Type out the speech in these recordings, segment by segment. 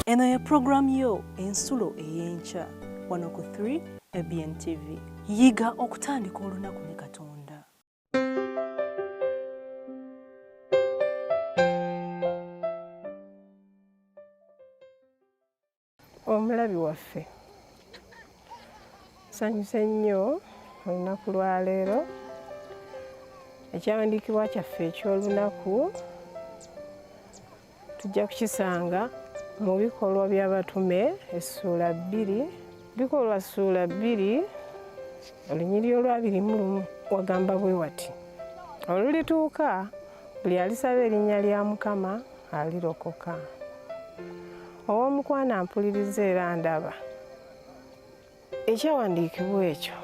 Eno ye program yo ensulo ey'enkya wano ku 3 ABN TV. Yiga okutandika olunaku ne Katonda. Omulabi waffe nsanyuse nnyo olunaku lwa leero. Ekyawandiikibwa kyaffe eky'olunaku tujja kukisanga mu bikolwa by'abatume essuula 2. Bikolwa ssuula 2 olunyiriri olwa 21 wagamba bwe wati: olulituuka buli alisaba erinnya lya Mukama alirokoka. Ow'omukwano ampuliriza era ndaba ekyawandiikibwa ekyo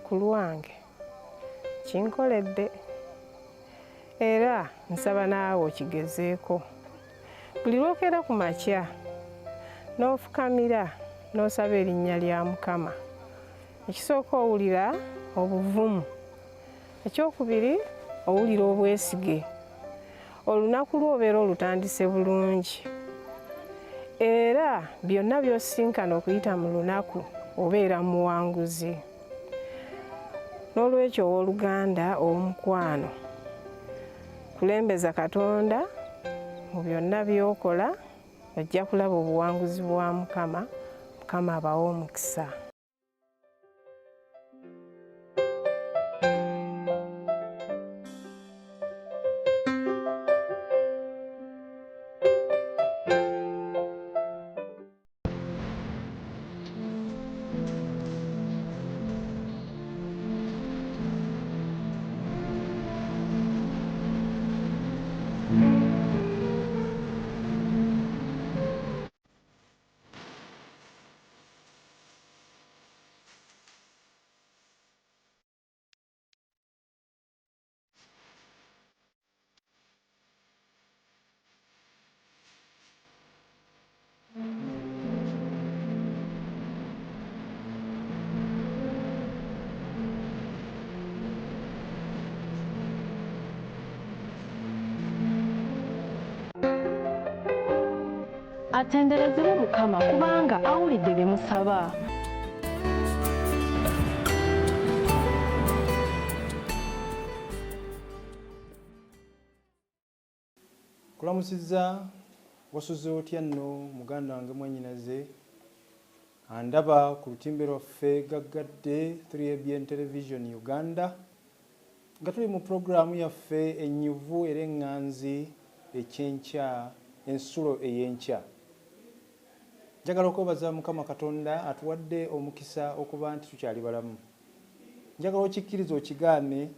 ku lwange kinkoledde, era nsaba naawe okigezeeko. Buli lwokera ku makya n'ofukamira n'osaba erinnya lya Mukama, ekisooka owulira obuvumu, ekyokubiri owulira obwesige. Olunaku lwo obeera olutandise bulungi, era byonna by'osisinkana okuyita mu lunaku obeera muwanguzi. N'olwekyo owooluganda ow'omukwano, kulembeza Katonda mu byonna by'okola, ojja kulaba obuwanguzi bwa Mukama. Mukama abawe omukisa. Atenderezebwe Mukama kubanga awulidde bye musaba. Kulamusizza, wasuze otya nno muganda wange mwannyinaze andaba ku lutimbe lwaffe gaggadde 3 ABN Television Uganda, nga tuli mu puroguraamu yaffe ennyuvu era eŋŋanzi ekyenkya, ensulo ey'enkya. Njagala okwebaza Mukama Katonda atuwadde omukisa okuba nti tukyali balamu. Njagala okikkiriza okigaane,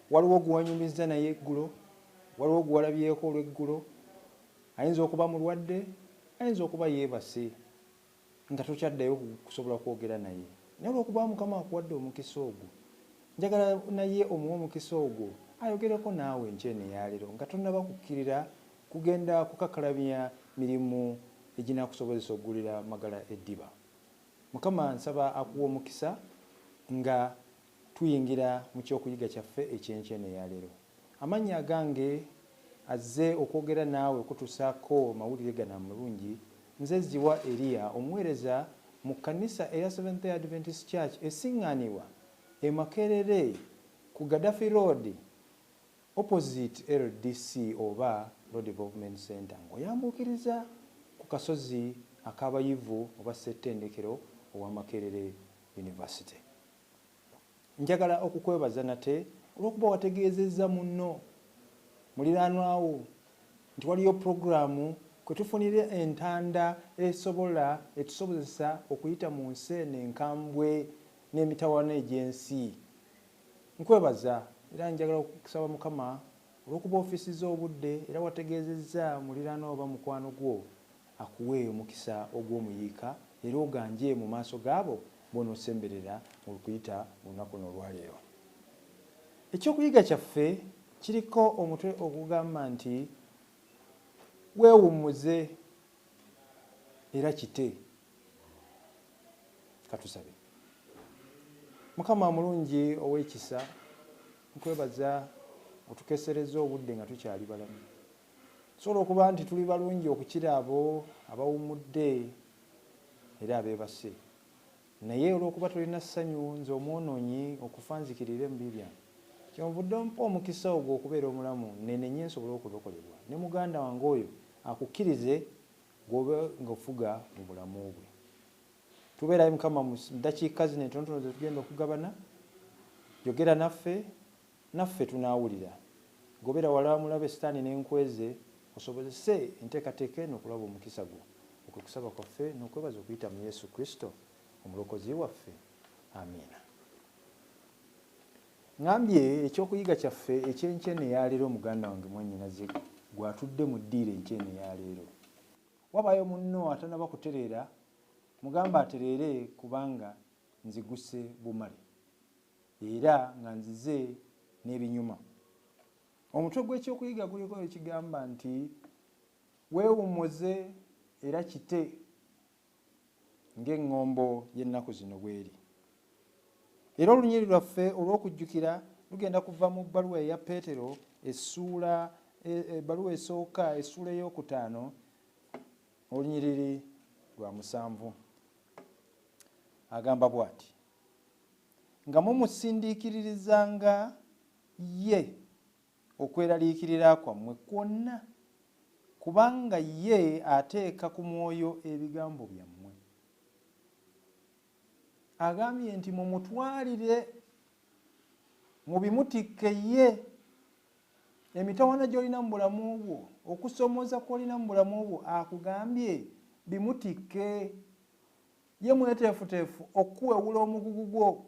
waliwo guwanyumiza naye eggulo, waliwo guwalabyeko olw'eggulo, ayinza okuba mulwadde, ayinza okuba yeebase nga tokyaddayo kusobola kwogera naye. Naye olw'okuba Mukama akuwadde omukisa ogwo, njagala naye omuwa omukisa ogwo ayogereko naawe enkyene eyaleero nga tonnaba kukkirira kugenda kukakalamya mirimu eginaakusobozesa okuggulira magala eddiba. Mukama nsaba akuwa omukisa nga tuyingira mu kyokuyiga kyaffe ekyenkyene eyaleero. Amannya agange azze okwogera naawe okutuusaako mawulire gano amalungi, nze Ziwa Elia, omuweereza mu kkanisa eya Seventh Day Adventist Church esiŋŋaanibwa e Makerere ku Gaddafi Road opposite LDC oba Road Development Center, ng'oyambuukiriza ku kasozi ak'abayivu oba ssettendekero owa Makerere University. Njagala okukwebaza nate olw'okuba wategeezezza munno muliraanwawo nti waliyo puroguraamu kwe tufunira entanda etusobozesa okuyita mu nsi eno enkambwe n'emitawaana egy'ensi. Nkwebaza era njagala okusaba Mukama olw'okuba ofisiza obudde era wategeezezza muliraanwa oba mukwano gwo akuwe omukisa ogw'omuyiika era oganje mu maaso gaabo b'onoosemberera mu kuyita mu lunaku luno olwaleero. Ekyokuyiga kyaffe kiriko omutwe ogugamba nti weewummuze era kite. Katusabe. Mukama omulungi ow'ekisa, nkwebaza otukesereza obudde nga tukyali balamu. Tusobola okuba nti tuli balungi okukira abo abawumudde era abeebase, naye olw'okuba tulina ssanyu nze omwonoonyi okufa nzikirire mu bibi byange, kyenvudde mpa omukisa ogwo okubeera omulamu nenenye nsobole okulokolebwa ne muganda wange oyo akukkirize gwobe ng'ofuga mu bulamu bwe. Tubeerayo Mukama mu ddakiika zino entonotono ze tugenda okugabana, yogera naffe tunaawulira. Gobera wala mulabe sitaani n'enkweze osobozese enteekateeka eno okulaba omukisa gwo. Okwo kusaba kwaffe n'okwebaza okuyita mu Yesu Kristo omulokozi waffe. Amiina. Ngambye ekyokuyiga kyaffe ekyenkene eyaleero muganda wange mwannyinaze gwatudde mu ddiiro enkene eyaleero. Wabayo munno atanaba kutereera, mugamba atereere kubanga nziguse bumale era nga nzize n'ebinyuma. Omutwe gw'ekyokuyiga guliko ekigamba nti weewummuze era kite ng'eŋŋombo y'ennaku zino bw'eri. Era olunyiri lwaffe olw'okujjukira lugenda kuva mu bbaluwa eya Peetero ebbaluwa esooka essuula ey'okutaano olunyiriri lwa 7. Agamba bw'ati: nga mumusindiikiririzanga ye okweraliikirira kwammwe kwonna, kubanga ye ateeka ku mwoyo ebigambo byammwe. Agambye nti mumutwalire, mubimutikke ye. Emitawaana gy'olina mu bulamu bwo, okusomooza kw'olina mu bulamu bwo akugambye bimutikke. Ye mweteefuteefu okuwewula omugugu gwo.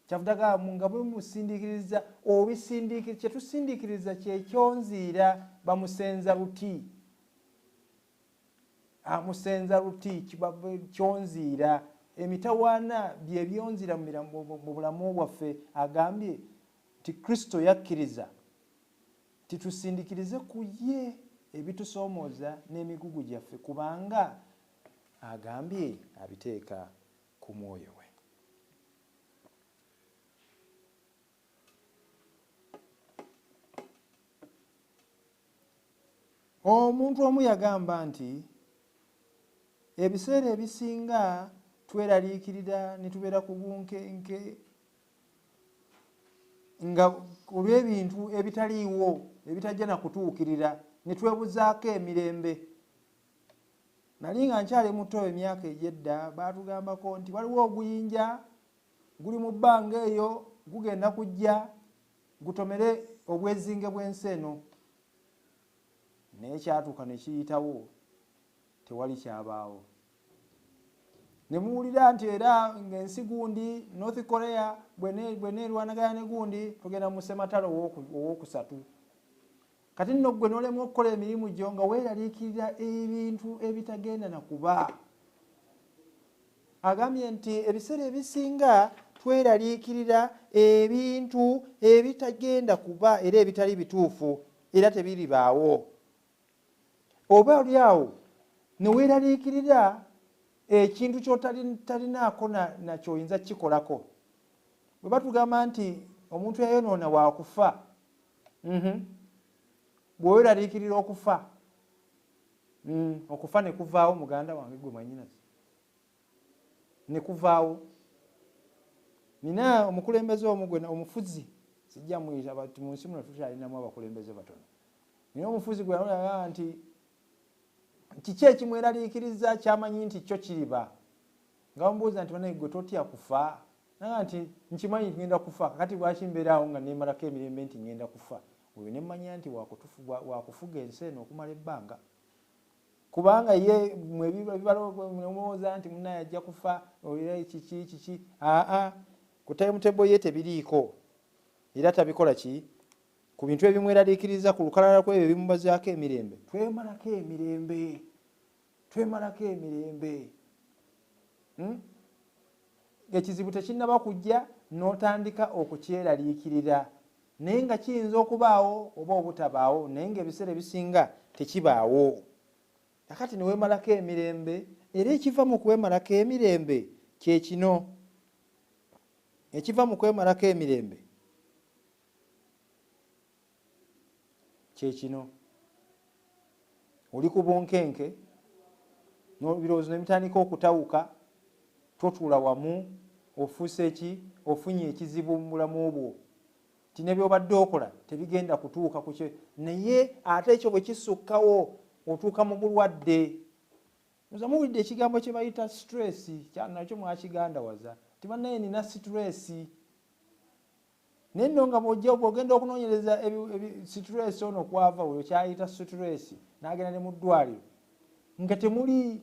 Kyavudaga nga bwemusindiikiriza obisindiikiriza. Kye tusindiikiriza kyekyonziira, bamusenza luti. Amusenza luti kyonziira. Emitawaana bye byonziira mu bulamu bwaffe. Agambye nti Kristo yakkiriza titusindiikirize ku ye ebitusoomooza n'emigugu gyaffe, kubanga agambye abiteeka ku mwoyo we. Omuntu omu yagamba nti ebiseera ebisinga tweraliikirira ne tubeera ku bunkenke nga olw'ebintu ebitaliiwo ebitajja na kutuukirira ne twebuzaako emirembe. Nali nga nkyali muto emyaka egy'edda baatugambako nti waliwo oguyinja guli mu bbanga eyo gugenda kujja gutomere obwezinge bw'ensi eno. Naye kyatuuka ne kiyitawo, tewali kyabaawo. Ne muwulira nti era ng'ensi gundi North Korea bw'eneerwanagana ne gundi tugenda mu ssematalo ow'okusatu. Kati nno ggwe n'olema okukola emirimu gyo nga weeraliikirira ebintu ebitagenda na kuba. Agambye nti ebiseera ebisinga tweraliikirira ebintu ebitagenda kuba era ebitali bituufu era tebiribaawo. Oba oli awo ne weeraliikirira ekintu ky'otalinaako nakyoyinza kikolako. Bwe batugamba nti omuntu yayonoona waakufa, bw'oweraliikirira okufa, okufa ne kuvaawo muganda wange gwe mwannyinaze, ne kuvaawo. Nina omukulembeze omu gwe omufuzi, sijja muyita mu nsi muno tukyalinamu abakulembeze batono. Nina omufuzi gwe yagamba nti kiki ekimweraliikiriza kyamanyi nti kyo kiriba. Nga bamubuuza nti banaye gwe totya kufa? Naga nti nkimanyi ngenda kufa, kakati lwaki mbeeraawo nga neemalako emirembe nti ngenda kufa? Oyo ne mmanya nti wakufuga ensi eno okumala ebbanga. Kubanga ye mwebibaloomooza nti munnaye ajja kufa, oyo kiki. Ku timetable ye tebiriiko era tabikola ki? Ku bintu ebimweraliikiriza ku lukalala kw'ebyo ebimubazaako emirembe. Twemalako emirembe. Ekizibu tekinnaba kujja n'otandika okukyeraliikirira. Naye nga kiyinza okubaawo oba obutabaawo, naye ng'ebiseera ebisinga tekibaawo. Kakati ne weemalako emirembe, era ekiva mu kwemalako emirembe kye kino. Ekiva mu kwemalako emirembe kye kino. oli ku bunkenke n'ebirowoozo ne bitandika okutawuka, totuula wamu, ofuuse ki, ofunye ekizibu mu bulamu bwo, ti ne byobadde okola tebigenda kutuuka ku kyo, naye ate ekyo bwe kisukkawo otuuka mu bulwadde. Muza muwulidde ekigambo kye bayita stress, nakyo mwakigandawaza ti bannaye nina stress. Naye nno nga bw'ogenda okunoonyereza stress ono kwava oyo kyayita stress n'agenda ne mu ddwaliro nga temuli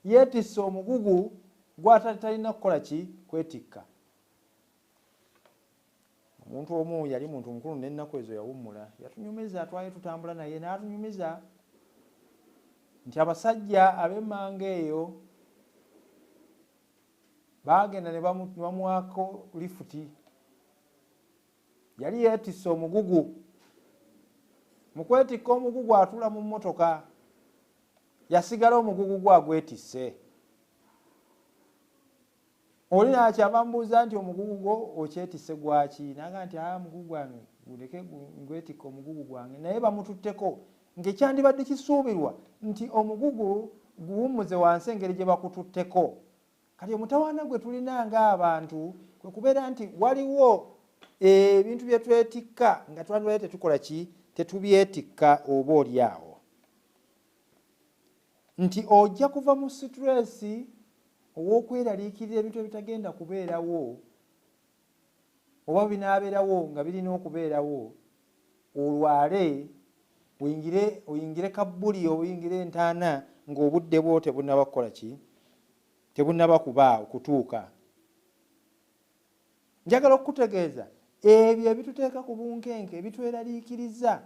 yeetisse omugugu gw'atalina kukola ki, kwetikka. Omuntu omu yali muntu mukulu n'ennaku ezo yawummula, yatunyumiza, atwaye tutambula naye n'atunyumiza nti abasajja ab'emmanga eyo baagenda ne bamuwako lifuti. Yali yeetisse omugugu, mu kwetikka omugugu atula mu mmotoka, yasigala omugugu gwagwetisse. Oli nakyava mbuuza nti omugugu gwo okyetisse gwaki? Naga nti mugugu gwange guleke ngwetikka omugugu gwange. Naye bamututteko ng'ekyandibadde kisuubirwa nti omugugu guwummuze wansi engeri gye bakututteko. Kati omutawaana gwe tulina ng'abantu kwe kubeera nti waliwo ebintu bye twetikka nga twandibadde tetukola ki, tetubyetikka oba oli awo. Nti ojja kuva mu stress ow'okweraliikirira ebintu ebitagenda kubeerawo oba binaabeerawo nga birina okubeerawo, olwale oyingire kabbuli, oyingire entaana ng'obudde bwo tebunnaba kukola ki, tebunnaba kutuuka. Njagala okutegeeza ebyo ebituteeka ku bunkenke ebitweraliikiriza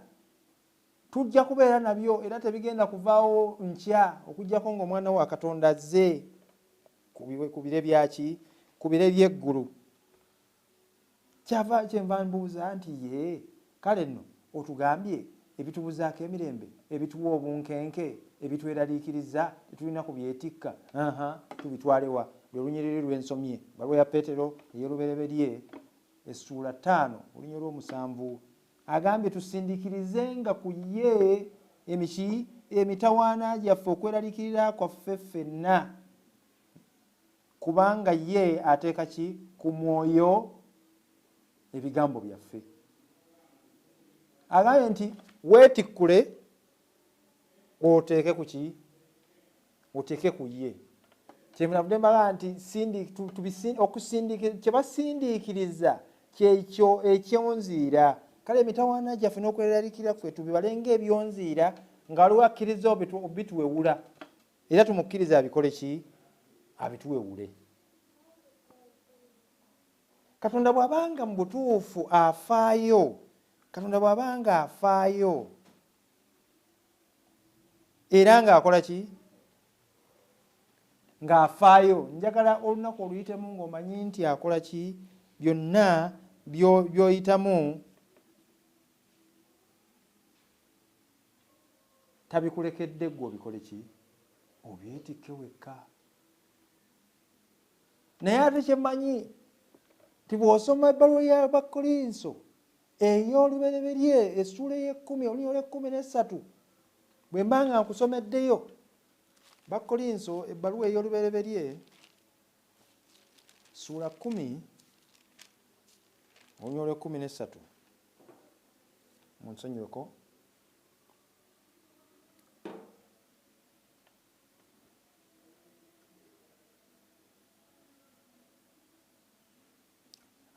tujja kubeera nabyo era tebigenda kuvaawo nkya okuggyako ng'omwana wa Katonda azze ku bire byaki, ku bire by'eggulu. Kyenva mbuuza nti ye kale nno otugambye ebitubuzaako emirembe, ebituwa obunkenke, ebitweraliikiriza tetulina kubyetikka, tubitwalewa? Lwe lunyiriri lw'ensomye bbaluwa ya Peetero ey'olubereberye essuula 5 olunyiriri olw'omusanvu, agambye tusindikirizenga ku ye emitawaana gyaffe, okweraliikirira kwaffe ffenna, kubanga ye ateeka ki ku mwoyo ebigambo byaffe. Agambye nti weetikkule oteeke ku ki, oteeke ku ye. Kyemunavudde mbaga nti kye basindiikiriza kyekyo ekyonziira. Kale emitawaana gyaffe n'okweraliikirira ffe tubibalenga ebyonziira nga waliwo akkiriza bituwewula, era tumukkiriza abikole ki, abituwewule. Katonda bw'abanga mu butuufu afaayo, Katonda bw'abanga afaayo era ng'akola ki, ng'afaayo, njagala olunaku oluyitemu ng'omanyi nti akola ki, byonna by'oyitamu tabikulekedde gwe obikole ki, obyetikke wekka. Naye ate kyemmanyi ti bw'osoma ebbaluwa y'Abakolinso ey'olubereberye essuula ey'ekkumi olunyiriri olw'ekkumi-n'essatu, bwe mba nga nkusomeddeyo Bakolinso ebbaluwa ey'olubereberye ssuula 10 olunyiriri olw'ekkumi-n'essatu, munsonyiweko.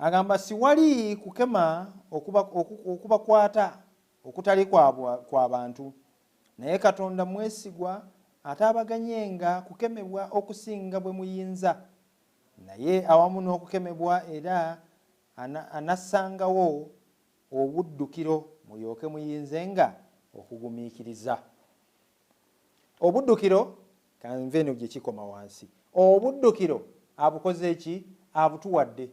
Agamba siwali kukema okubakwata okutali kwa bantu, naye Katonda mwesigwa ataabaganyenga kukemebwa okusinga bwe muyinza, naye awamu n'okukemebwa era anassangawo obuddukiro mulyoke muyinzenga okugumiikiriza. Obuddukiro kanve eno gye kikoma wansi. Obuddukiro abukoze eki? Abutuwadde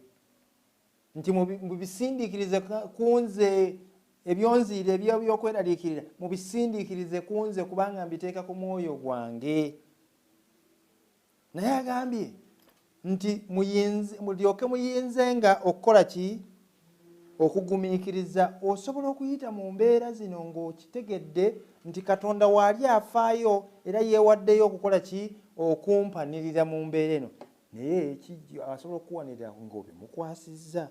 nti mubisindiikirize kunze, ebyonziire by'okweraliikirira mubisindiikirize kunze kubanga mbiteeka ku mwoyo gwange. Naye agambye nti mulyoke muyinzenga okukola ki? okugumiikiriza osobola okuyita mu mbeera zino ng'okitegedde nti Katonda waali afaayo era yeewaddeyo okukola ki okumpanirira mu mbeera eno naye asobola okuwanirira ng'obimukwasizza.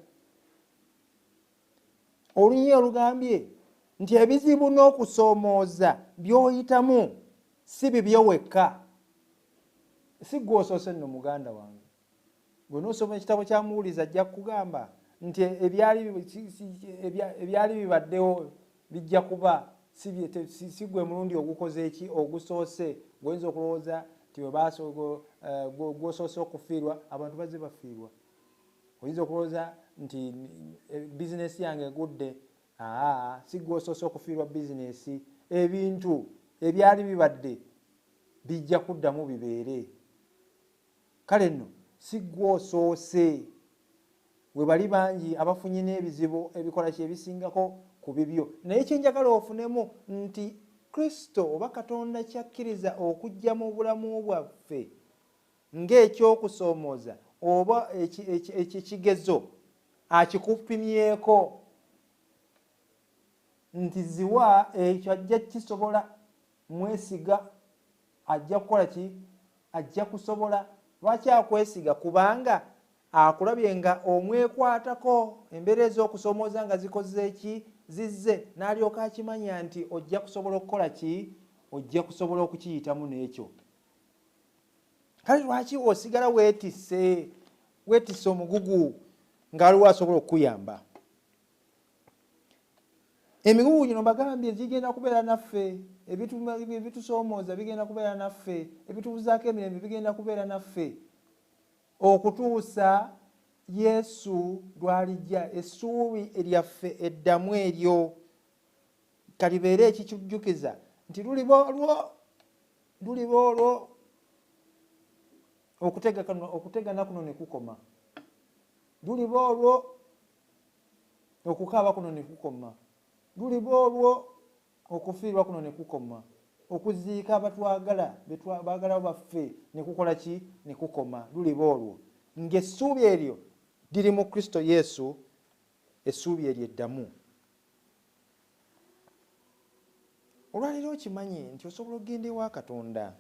Olunyi olugambye nti ebizibu n'okusoomooza by'oyitamu si bibyo wekka. Si gwe osoose nno muganda wange. Bwe n'osoma ekitabo kya Muwuliza ajja kugamba nti ebyali bibaddewo bijja kuba si gwe mulundi ogukoze eki ogusoose gwoyinza okulowooza nti gwosoose okufiirwa abantu bazze bafiirwa. Oyinza okulowooza nti bizinesi yange egudde. Si gwe osoose okufiirwa bizinesi. Ebintu ebyali bibadde bijja kuddamu bibeere. Kale nno si gwe osoose. We bali bangi abafunye n'ebizibu ebikola kye ebisingako ku bibyo. Naye kyenjagala ofunemu nti Kristo oba Katonda kyakkiriza okujja mu bulamu bwaffe ng'ekyokusoomooza oba ekigezo akikupimyeko nti ziwa ekyo ajja kisobola mwesiga ajja kukola ki ajja kusobola. Lwaki akwesiga? Kubanga akulabye nga omwekwatako embeera ez'okusoomooza nga zikoze eki zizze n'alyoka akimanya nti ojja kusobola okukola ki ojja kusobola okukiyitamu n'ekyo. Kale lwaki osigala weetisse omugugu ng'aliwo asobola okukuyamba? Emigugu gino bagambye gigenda kubeera naffe, ebitusoomooza bigenda kubeera naffe, ebitubuzaako emirembe bigenda kubeera naffe okutuusa Yesu lw'alijja. Essuubi eryaffe eddamu eryo kalibeere ekikujjukiza nti luliba olwo okutegana kuno ne kukoma, luliba olwo okukaaba kuno ne kukoma, luliba olwo okufiirwa kuno ne kukoma, okuziika abatwagala baagala baffe ne kukola ki ne kukoma, luliba olwo. Ng'essuubi eryo liri mu Kristo Yesu, essuubi eryo eddamu. Olwaleero okimanye nti osobola okugenda ewa Katonda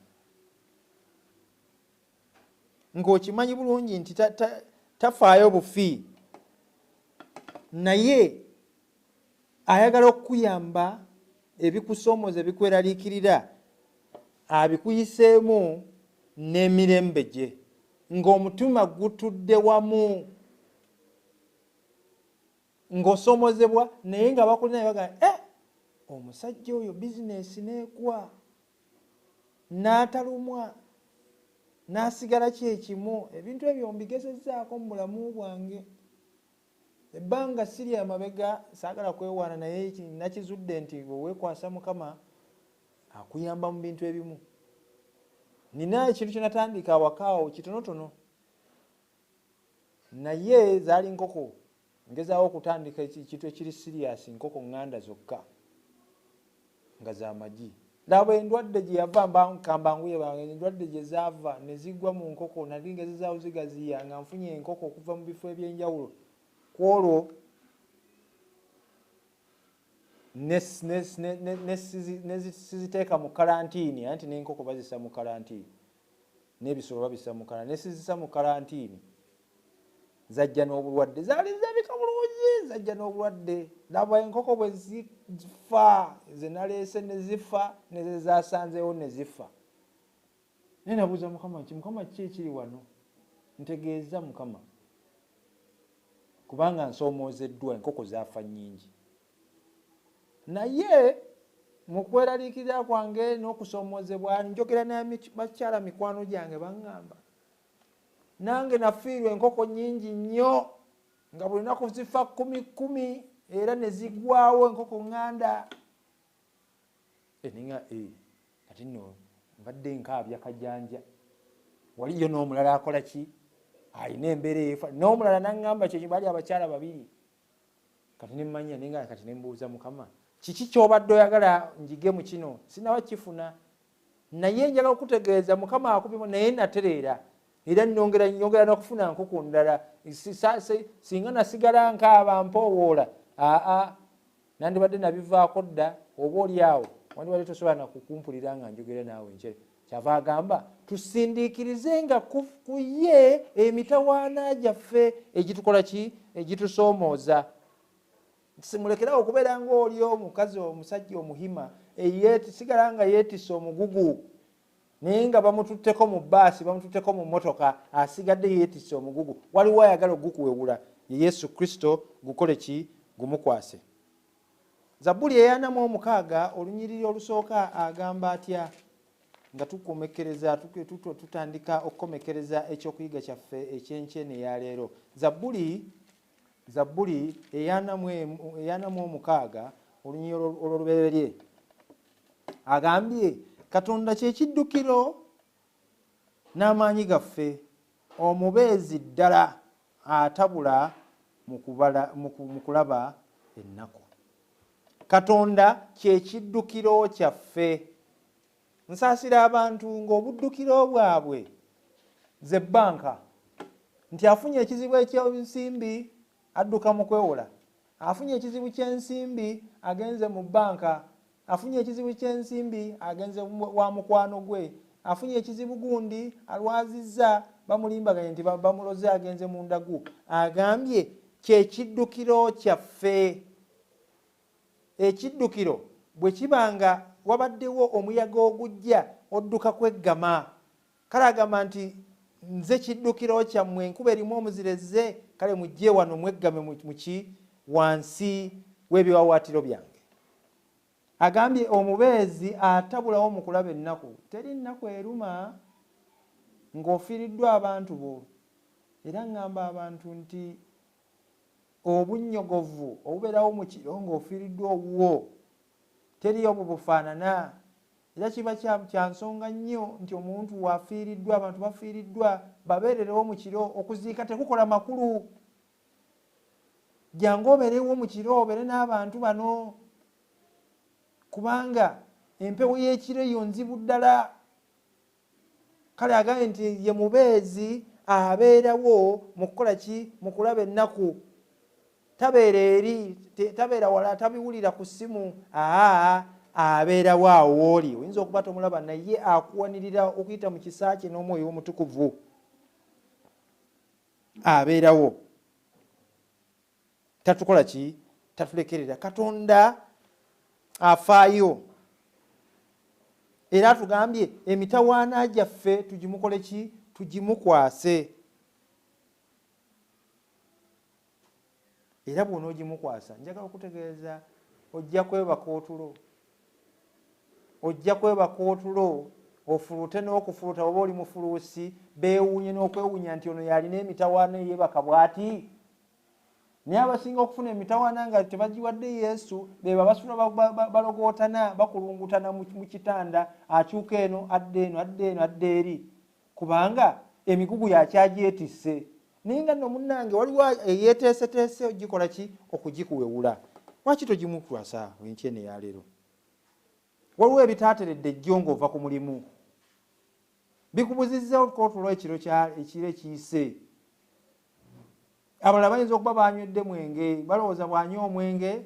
ng'okimanyi bulungi nti tafaayo bufi, naye ayagala okukuyamba ebikusoomooza ebikweraliikirira abikuyiseemu n'emirembe gye ng'omutima gutudde wamu ng'osoomozebwa naye nga bakulina baga omusajja oyo bizinesi n'ekwa n'atalumwa n'asigala kyekimu. Ebintu ebyo mbigezezzaako mu bulamu bwange. Ebbanga siri amabega saagala kwewaana naye nakizudde nti weekwasa Mukama akuyamba mu bintu ebimu. Nina ekintu kye natandika awakaawo kitonotono naye zaali nkoko. Ngezaawo okutandika ekintu ekiri siriasi, nkoko ŋŋanda zokka nga z'amagi. Laba endwadde gye yava kambanguye bange, endwadde gye zaava ne zigwa mu nkoko, nali ngezezaawo zigaziya nga nfunye enkoko okuva mu bifo ebyenjawulo. Ku olwo nesiziteeka mu kalantiini, anti n'enkoko bazisa mu kalantiini, n'ebisolo babisa mu kalantiini, nesizisa mu kalantiini. Zajja n'obulwadde, zaali zirabika bulungi, zajja n'obulwadde. Laba enkoko bwe zifa, ze naleese ne zifa, ne ze zaasanzeewo ne zifa. Naye nabuuza Mukama nti Mukama ki ekiri wano? Ntegeeza Mukama. Kubanga nsoomoozeddwa, enkoko zaafa nnyingi. Naye mu kweraliikirira kwange n'okusoomoozebwa njogera n'abakyala mikwano gyange baŋŋamba nange nafiirwa enkoko nnyingi nnyo nga buli lunaku zifa 10 era ne zigwawo enkoko ŋŋanda. Ninga kati nno mbadde nkaabya kajanja. Waliyo n'omulala akola ki? Alina embeera efa. N'omulala n'aŋŋamba kye bali abakyala babiri. Kati ne mmanya ninga kati ne mbuuza Mukama, kiki ky'obadde oyagala njige mu kino? Sinaba kifuna. Naye njagala okutegeeza Mukama akubimu naye natereera. Era nyongera n'okufuna nkoko ndala. Singa nasigala nkaaba mpoowoola nandibadde nabivaako dda, oba oli awo wandibadde tosobola nakukumpulira nga njogera naawe njere. Kyava agamba tusindiikirizenga ku ye emitawaana gyaffe egitukola ki, egitusoomooza. Simulekerawo okubeera ngaoli omukazi omusajja omuhima sigala nga yeetisse omugugu naye nga bamututteko mu bbaasi, bamututteko mu mmotoka, asigadde yeetisse omugugu. Waliwo ayagala ogukuwewula, ye Yesu Kristo, gukole ki, gumukwase. Zabbuli eyanamu 6 olunyiriri olusooka agamba atya nga tukomekereza tutandika okukomekereza ekyokuyiga kyaffe ekyenkene eya leero. Zabbuli eyanamu 6 olunyiriri olw'olubereberye agambye Katonda kye kiddukiro n'amaanyi gaffe, omubeezi ddala atabula mu kulaba ennaku. Katonda kye kiddukiro kyaffe. Nsaasira abantu ng'obuddukiro bwabwe ze bbanka, nti afunye ekizibu eky'ensimbi adduka mu kwewola, afunye ekizibu ky'ensimbi agenze mu bbanka, afunye ekizibu ky'ensimbi agenze wa mukwano gwe, afunye ekizibu gundi alwazizza bamulimbaganye nti bamuloze agenze mu ndagu. Agambye kye kiddukiro kyaffe. Ekiddukiro bwe kibanga wabaddewo omuyaga ogujja odduka kweggama, kale agamba nti nze kiddukiro kyammwe, enkuba erimu omuzireze, kale mujje wano mweggame muki wansi w'ebiwawaatiro byange. Agambye omubeezi atabulawo mu kulaba ennaku. Teri nnaku eruma ng'ofiiriddwa abantu bo. Era ngamba abantu nti obunnyogovu obubeerawo mu kiro ng'ofiiriddwa owuwo teriyo bubufaanana. Era kiba kya nsonga nnyo nti omuntu wafiiriddwa, abantu bafiiriddwa, babeererewo mu kiro. Okuziika tekukola makulu. Jangu obeerewo mu kiro, obeere n'abantu bano, kubanga empewo y'ekiro eyo nzibu ddala. Kale agambye nti ye mubeezi abeerawo mu kukola ki, mu kulaba ennaku. Tabeera eri, tabeera wala, tabiwulira ku ssimu. Abeerawo awo oli. Oyinza okuba tomulaba naye akuwanirira okuyita mu kisa kye n'Omwoyo Omutukuvu. Abeerawo. Tatukola ki? Tatulekerera. Katonda afaayo. Era tugambye emitawaana gyaffe tugimukole ki? Tugimukwase. Era bw'onoogimukwasa, njagala okutegeeza ojja kwebaka otulo. Ojja kwebaka otulo, ofulute n'okufuluta oba oli mufuluusi, beewuunye n'okwewuunya nti ono yalina emitawaana yeebaka bw'ati. Naye abasinga okufuna emitawaana nga tebagiwadde Yesu, beba basula balogootana, bakulungutana mu kitanda, akyuka eno adda eno adda eno adda eri, kubanga emigugu yakyagyetisse. Naye nga nno munnange waliwo eyeeteeseteese ogikola ki? Okugikuwewula. Lwaki togimukwasa enkyene ya leero? Waliwo ebitaateredde ejjo ng'ova ku mulimu, bikubuzizza otulo ekiro ekiyise. Abalala bayinza okuba banywedde mwenge, balowooza bw'anywa omwenge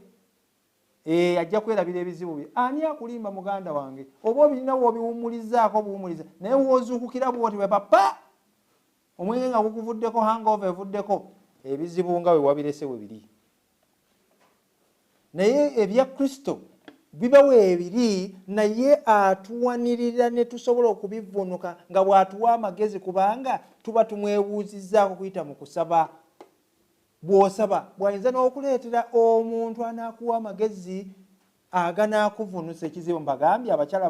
ajja kwerabira ebizibu bye. Ani akulimba muganda wange? Oba obirina w'obiwumulizzaako buwumuliza, naye w'ozuukukira bw'oti bwe papa omwenge nga gukuvuddeko, hangover evuddeko, ebizibu nga we wabirese we biri. Naye ebya Kristo bibawo ebiri, naye atuwanirira ne tusobola okubivunuka nga bw'atuwa amagezi, kubanga tuba tumwebuuzizzaako kuyita mu kusaba. Bw'osaba bw'ayinza n'okuleetera omuntu anaakuwa amagezi aganaakuvunusa ekizibu. Mbagambye abakyala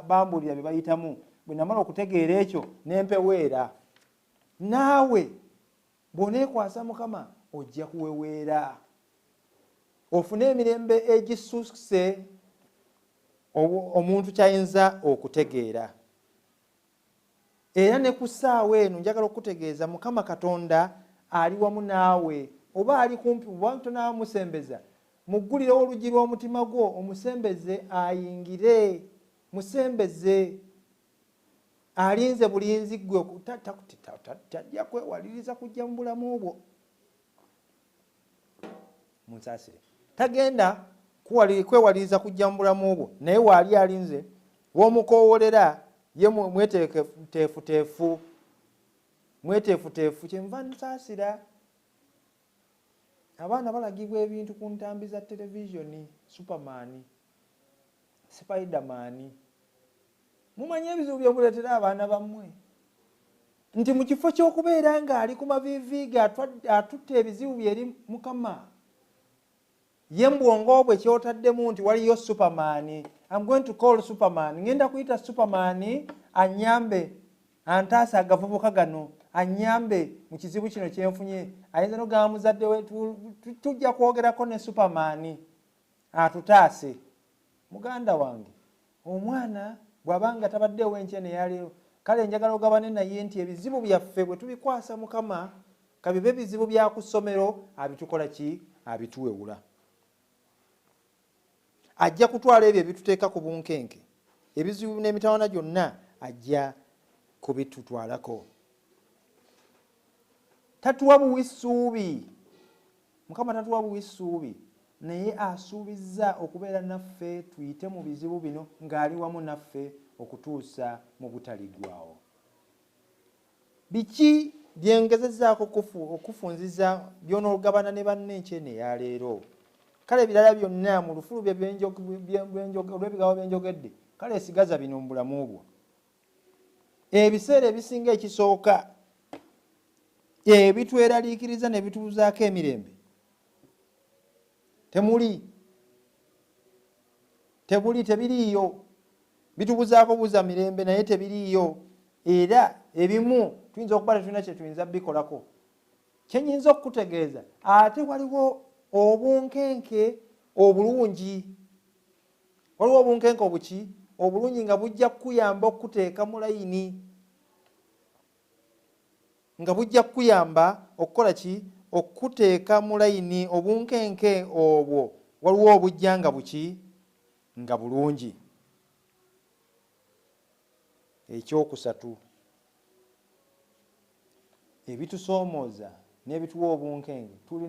bambulira bye bayitamu, bwe namala okutegeera ekyo n'empeweera. Naawe bw'oneekwasa Mukama ojja kuweweera, ofune emirembe egisusse omuntu kyayinza okutegeera. Era ne ku ssaawa eno njagala okutegeeza Mukama Katonda ali wamu naawe, oba ali kumpi, oba tonaamusembeza, muggulirewo oluggi lw'omutima gwo, omusembeze ayingire, musembeze. Alinze bulinzi gwe tajja kwewaliriza kujja mu bulamu bwo. Munsaasire. tagenda kwewaliriza kujja mu bulamu bwo, naye waali alinze w'omukoowolera ye mweteefuteefu kyenva nsaasira. Abaana balagibwa ebintu ku ntambi za televisioni, Superman, Spiderman. Mumanyi ebizibu bye muleetera abaana bammwe, nti mu kifo ky'okubeera ng'ali ku maviivi ge atutte ebizibu byeri Mukama, ye mbwongo bwe kyotaddemu nti waliyo Superman. I'm going to call Superman. Ngenda kuyita Superman anyambe, antaasa agavubuka gano, anyambe mu kizibu kino kyenfunye. Ayinza n'ogamba muzadde we tujja kwogerako ne Superman atutaase. Muganda wange, omwana bw'abanga tabaddewo enkya ne yaleero, kale njagala ogabane naye nti ebizibu byaffe bwe tubikwasa Mukama, kabibe bizibu bya ku ssomero, abitukola ki? Abituwewula. Ajja kutwala ebyo ebituteeka ku bunkenke, ebizibu n'emitawaana gyonna ajja kubitutwalako. Tatuwa buwisuubi. Mukama tatuwa buwisuubi, naye asuubizza okubeera naffe tuyite mu bizibu bino ng'ali wamu naffe okutuusa mu butaligwawo. Biki byengezezzaako okufunziza by'onoogabana ne banne enkene ya leero? Kale ebirala byonna mu lufulu olw'ebigambo bye njogedde, kale sigaza bino mu bulamu bwo. Ebiseera ebisinga ekisooka ebitweraliikiriza ne bitubuzaako emirembe tebiriiyo. Bitubuzaako buza mirembe naye tebiriiyo. Era ebimu tuyinza okuba tetulina kye tuyinza bikolako. Kyenyinza okukutegeeza, ate waliwo obunkenke obulungi. Waliwo obunkenke obuki? Obulungi nga bujja kukuyamba okuteeka mu layini. Nga bujja kukuyamba okukola ki? Okuteeka mu layini. Obunkenke obwo waliwo obujja nga buki? Nga bulungi. Ekyokusatu, ebitusoomooza n'ebituwa obunkenke tuli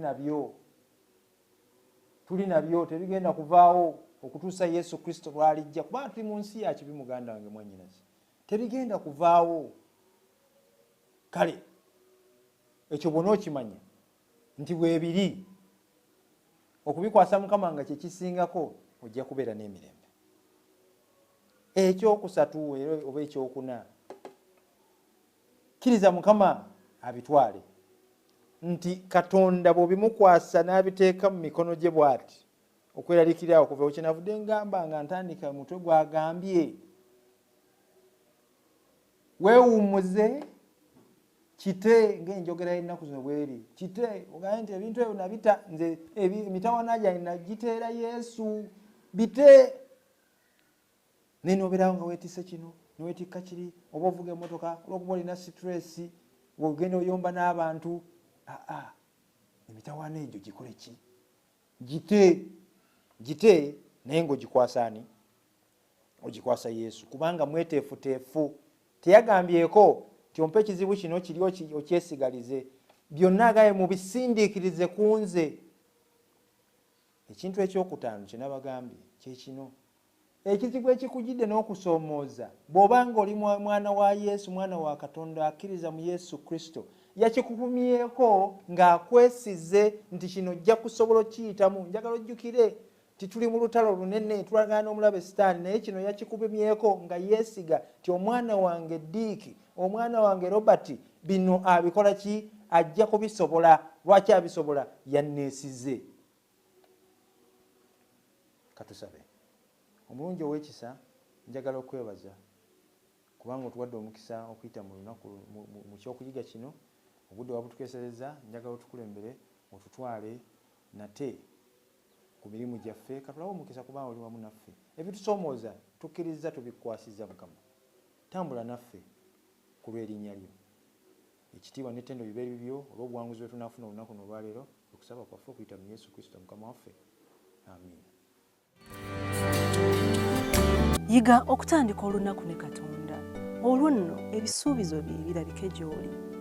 nabyo, tebigenda kuvaawo okutuusa Yesu Kristo lw'alijja, kubanga tuli mu nsi ya kibi, muganda wange mwannyinaze, tebigenda kuvaawo. Kale ekyo bw'ona okimanya nti bwebiri, okubikwasa Mukama nga kye kisingako, ojja kubeera n'emirembe. Ekyokusatu oba ekyokuna, kkiriza Mukama abitwale, nti Katonda bw'obimukwasa n'abiteeka mu mikono gye bw'ati, okweraliikirirawo kuva kyenavudde ngamba nga ntandika mutwe gwagambye, weewummuze kite ng'enjogera y'ennaku zino bweri. Kite ogambe nti ebintu ebyo nabita nze, emitawaana gyange nagiteera Yesu, bite. Nenobeerawo nga weetisse kino neweetikka kiri, oba ovuga emmotoka olw'okuba olina stress, ogenda oyomba n'abantu. Emitawaana egyo gikole ki? Gite naye ng'ogikwasa ani? Ogikwasa Yesu, kubanga mweteefuteefu. Teyagambyeko ti ompe ekizibu kino kiri okyesigalize, byonna agaye mubisindiikirize ku nze. Ekintu ekyokutaano kye nabagambye kye kino, ekizibu ekikujjidde n'okusoomooza, bw'obanga oli mwana wa Yesu, mwana wa Katonda akkiriza mu Yesu Kristo, yakikupumyeko ng'akwesize nti kino ojja kusobola okiyitamu. Njagala ojjukire tituli mu lutalo lunene tulagaana n'omulabe Sitaani, naye kino yakikupumyeko nga yeesiga ti omwana wange Diiki, omwana wange Robert, bino abikola ki? Ajja kubisobola. Lwaki abisobola? Yanneesize. Katusabe. Omulungi ow'ekisa, njagala okwebaza kubanga otuwadde omukisa okuyita mu lunaku mu kyokuyiga kino, obudde wabutukeesereza. Njagala otukulembere otutwale nate ku mirimu gyaffe. Katulawo omukisa kubanga oli wamu naffe. Ebitusoomooza tukkiriza tubikwasiza Mukama. Tambula naffe ku lw'erinnya lyo. Ekitiibwa n'ettendo bibe bibyo olw'obuwanguzi bwe tunaafuna olunaku n'olwaleero, okusaba kwaffe okuyita mu Yesu Kristo Mukama waffe. Amiina. Yiga okutandika olunaku ne Katonda. Olwo nno ebisuubizo bye birabike gy'oli.